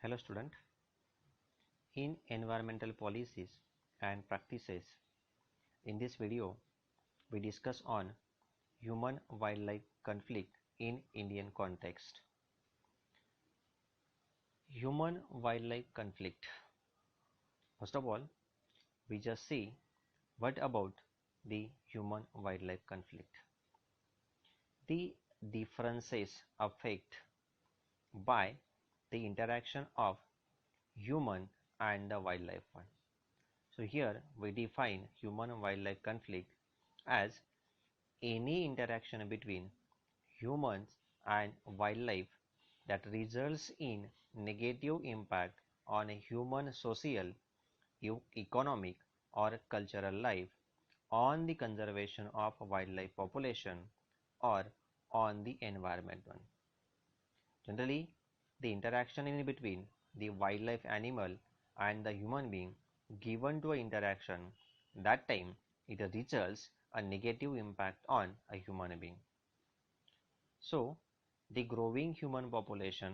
Hello student, in environmental policies and practices, in this video we discuss on human-wildlife conflict in Indian context. Human-wildlife conflict. First of all, we just see what about the human-wildlife conflict. The differences affect by the interaction of human and the wildlife one. So here we define human-wildlife conflict as any interaction between humans and wildlife that results in negative impact on a human social, economic or cultural life, on the conservation of wildlife population or on the environment one. Generally, the interaction in between the wildlife animal and the human being given to an interaction, that time it results a negative impact on a human being. So, the growing human population,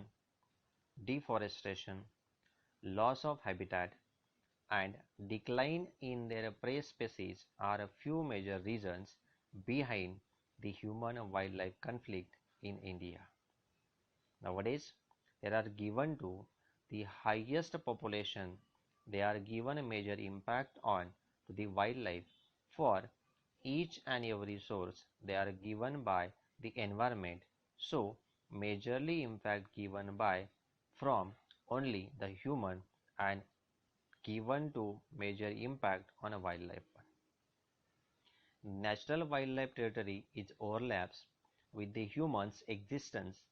deforestation, loss of habitat, and decline in their prey species are a few major reasons behind the human-wildlife conflict in India. Nowadays, there are given to the highest population, they are given a major impact on to the wildlife for each and every source they are given by the environment. So, majorly impact given by from only the human and given to major impact on a wildlife. Natural wildlife territory is overlaps with the human's existence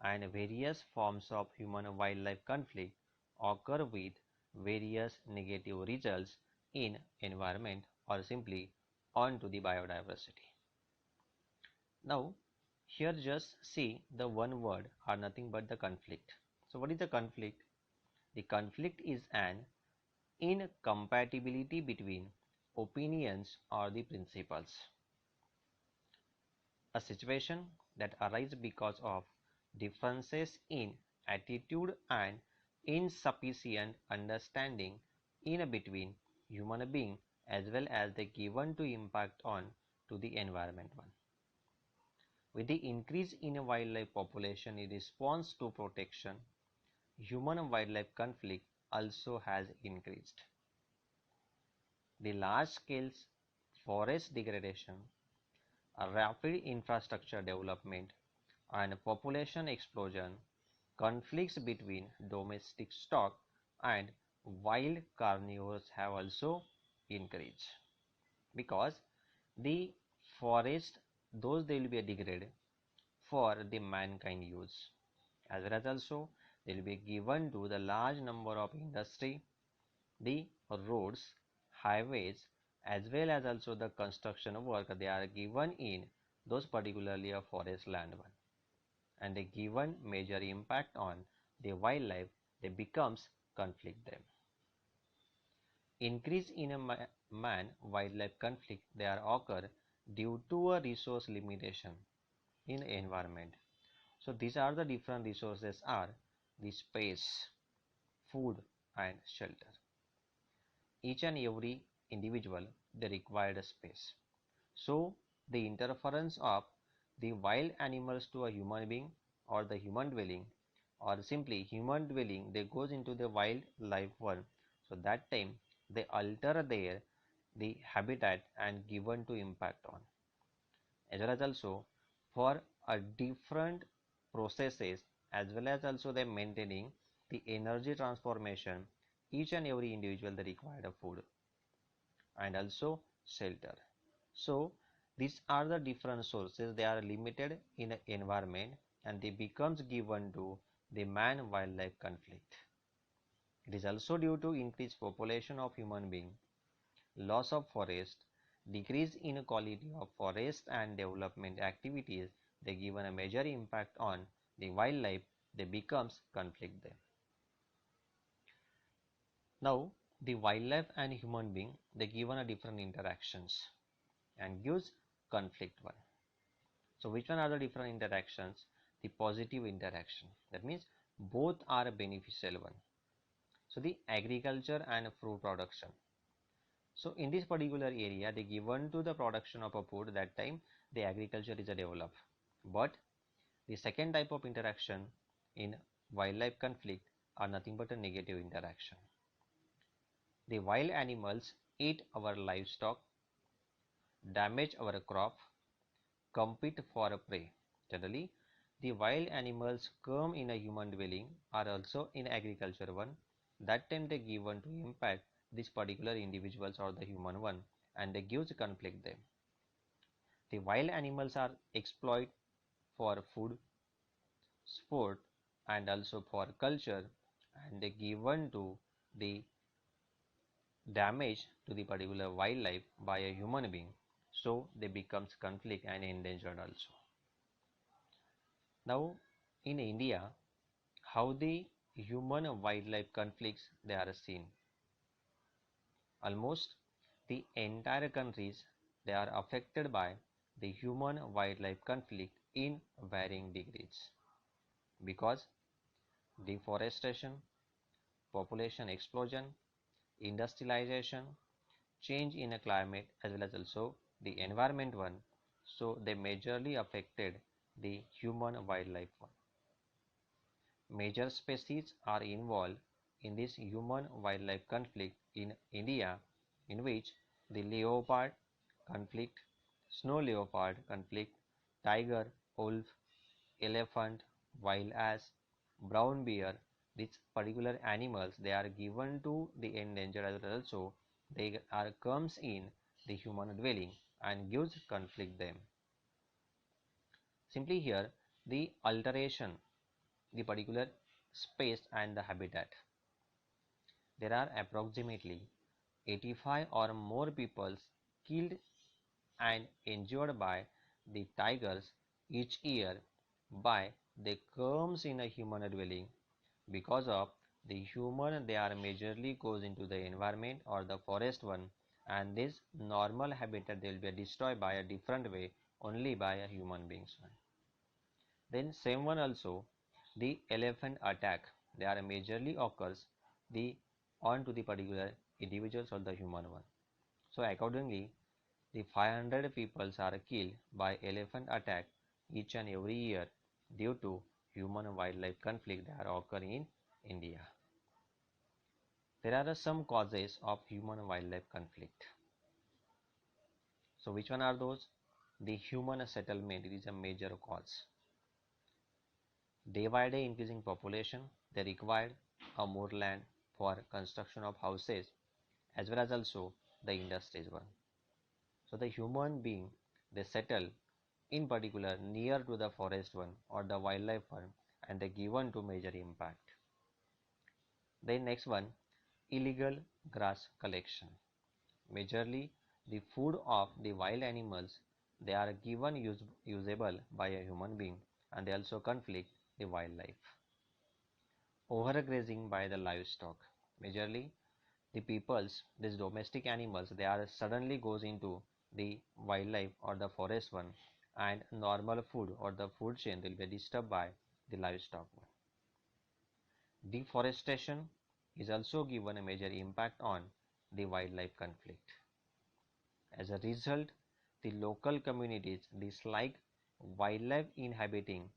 and various forms of human-wildlife conflict occur with various negative results in environment or simply onto the biodiversity. Now, here just see the one word or nothing but the conflict. So what is the conflict? The conflict is an incompatibility between opinions or the principles. A situation that arises because of differences in attitude and insufficient understanding in between human being as well as the given to impact on to the environment one. With the increase in wildlife population in response to protection, human wildlife conflict also has increased. The large scale forest degradation, a rapid infrastructure development and population explosion, conflicts between domestic stock and wild carnivores have also increased because the forest those they will be degraded for the mankind use as well as also they will be given to the large number of industry, the roads, highways as well as also the construction work they are given in those particularly a forest land one, and the given major impact on the wildlife they becomes conflict them. Increase in a man wildlife conflict they are occur due to a resource limitation in environment. So these are the different resources are the space, food and shelter. Each and every individual they required a space. So the interference of the wild animals to a human being or the human dwelling or simply human dwelling they goes into the wildlife world. So that time they alter their the habitat and given to impact on as well as also for a different processes as well as also they maintaining the energy transformation, each and every individual they required a food and also shelter. So these are the different sources they are limited in an environment and they becomes given to the man wildlife conflict. It is also due to increased population of human being, loss of forest, decrease in quality of forest and development activities they given a major impact on the wildlife they becomes conflict there. Now the wildlife and human being they given a different interactions and gives conflict one. So which one are the different interactions? The positive interaction, that means both are a beneficial one. So the agriculture and fruit production. So in this particular area, they given to the production of a food, that time the agriculture is a developed. But the second type of interaction in wildlife conflict are nothing but a negative interaction. The wild animals eat our livestock, damage our crop, compete for a prey. Generally, the wild animals come in a human dwelling are also in agriculture one. That time they given to impact this particular individuals or the human one, and they gives conflict them. The wild animals are exploited for food, sport, and also for culture, and they given to the damage to the particular wildlife by a human being, so they becomes conflict and endangered also. Now in India, how the human wildlife conflicts they are seen. Almost the entire countries they are affected by the human wildlife conflict in varying degrees, because deforestation, population explosion, industrialization, change in a climate, as well as also the environment one, so they majorly affected the human wildlife one. Major species are involved in this human wildlife conflict in India, in which the leopard conflict, snow leopard conflict, tiger, wolf, elephant, wild ass, brown bear, these particular animals they are given to the endangered, as well also they are comes in the human dwelling and gives conflict them. Simply here the alteration, the particular space and the habitat. There are approximately 85 or more people killed and injured by the tigers each year by they comes in a human dwelling. Because of the human they are majorly goes into the environment or the forest one, and this normal habitat they will be destroyed by a different way only by a human beings one. Then same one also the elephant attack they are majorly occurs the onto the particular individuals or the human one. So accordingly the 500 peoples are killed by elephant attack each and every year due to human wildlife conflict that are occurring in India. There are some causes of human wildlife conflict. So which one are those? The human settlement is a major cause. Day by day increasing population, they required a more land for construction of houses as well as also the industries one. So the human being they settle in particular near to the forest one or the wildlife one, and they given to major impact. Then next one, illegal grass collection. Majorly the food of the wild animals they are given usable by a human being, and they also conflict the wildlife. Overgrazing by the livestock. Majorly the peoples, these domestic animals, they are suddenly goes into the wildlife or the forest one, and normal food or the food chain will be disturbed by the livestock one. Deforestation is also given a major impact on the wildlife conflict. As a result, the local communities dislike wildlife inhabiting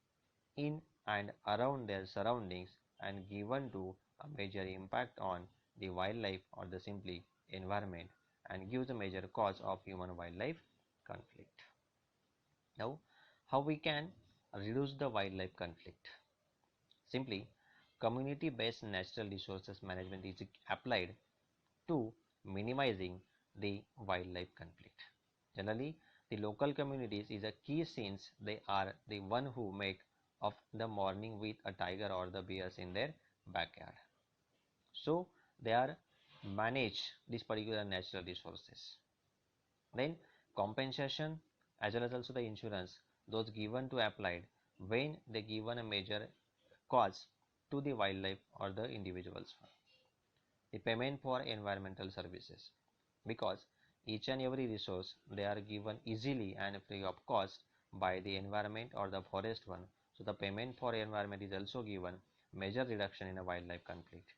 in and around their surroundings, and given to a major impact on the wildlife or the simply environment, and gives a major cause of human wildlife conflict. Now, how we can reduce the wildlife conflict? Simply, community based natural resources management is applied to minimizing the wildlife conflict. Generally, the local communities is a key since they are the one who make of the morning with a tiger or the bears in their backyard. So they are manage these particular natural resources. Then compensation as well as also the insurance those given to applied when they given a major cause to the wildlife or the individuals. The payment for environmental services, because each and every resource they are given easily and free of cost by the environment or the forest one, so the payment for environment is also given major reduction in a wildlife conflict.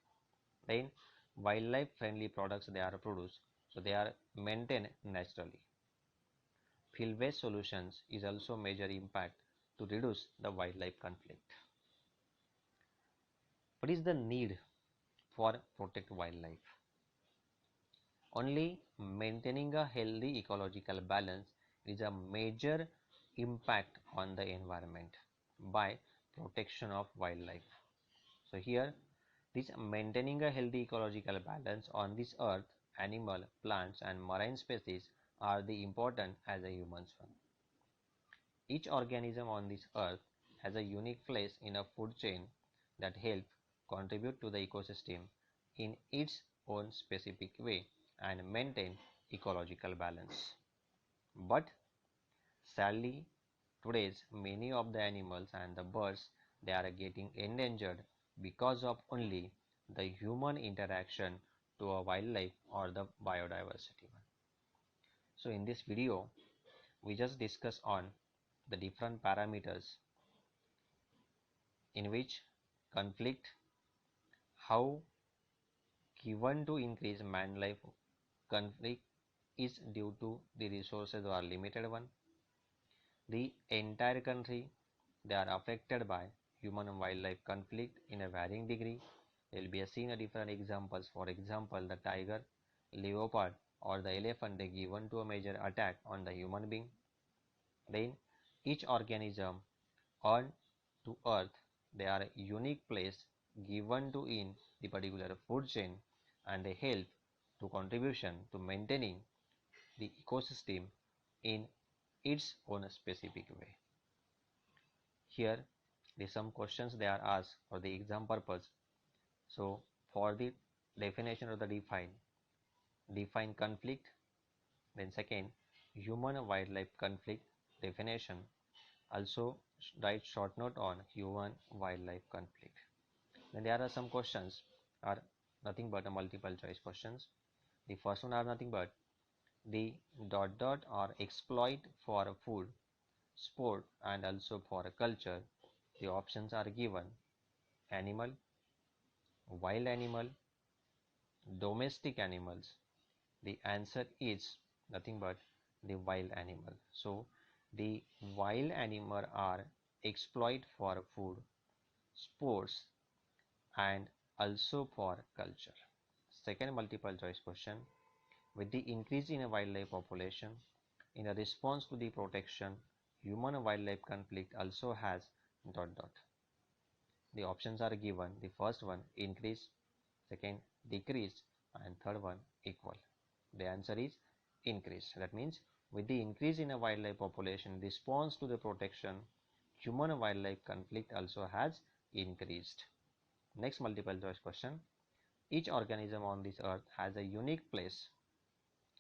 Then wildlife friendly products they are produced, so they are maintained naturally. Field based solutions is also major impact to reduce the wildlife conflict. What is the need for protect wildlife? Only maintaining a healthy ecological balance is a major impact on the environment by protection of wildlife. So here, this maintaining a healthy ecological balance on this earth, animal, plants and marine species are the important as a humans one. Each organism on this earth has a unique place in a food chain that help contribute to the ecosystem in its own specific way and maintain ecological balance. But sadly, today's many of the animals and the birds they are getting endangered because of only the human interaction to a wildlife or the biodiversity. So in this video, we just discuss on the different parameters in which conflict, how given to increase man life conflict is due to the resources are limited one. The entire country they are affected by human and wildlife conflict in a varying degree. There will be a seen a different examples. For example, the tiger, leopard, or the elephant they given to a major attack on the human being. Then each organism on to earth they are a unique place given to in the particular food chain and they help to contribution to maintaining the ecosystem in its own specific way. Here the some questions they are asked for the exam purpose. So for the definition of the define conflict, then second human wildlife conflict definition, also write short note on human wildlife conflict. Then there are some questions are nothing but a multiple choice questions. The first one are nothing but the dot dot or exploit for food, sport and also for culture. The options are given: animal, wild animal, domestic animals. The answer is nothing but the wild animal. So the wild animal are exploit for food, sports and also for culture. Second multiple choice question: with the increase in a wildlife population, in a response to the protection, human wildlife conflict also has dot dot. The options are given: the first one increase, second decrease, and third one equal. The answer is increase. That means with the increase in a wildlife population response to the protection, human wildlife conflict also has increased. Next multiple choice question: each organism on this earth has a unique place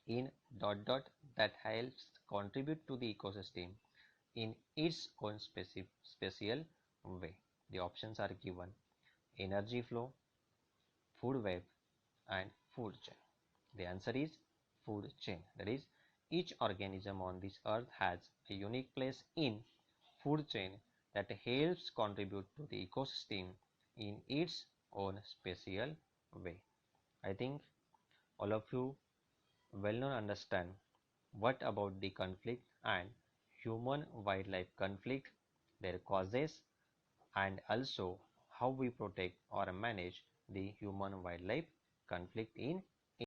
in dot dot that helps contribute to the ecosystem in its own special way. The options are given: energy flow, food web, and food chain. The answer is food chain. That is, each organism on this earth has a unique place in food chain that helps contribute to the ecosystem in its own special way. I think all of you well known understand what about the conflict and human wildlife conflict, their causes, and also how we protect or manage the human wildlife conflict in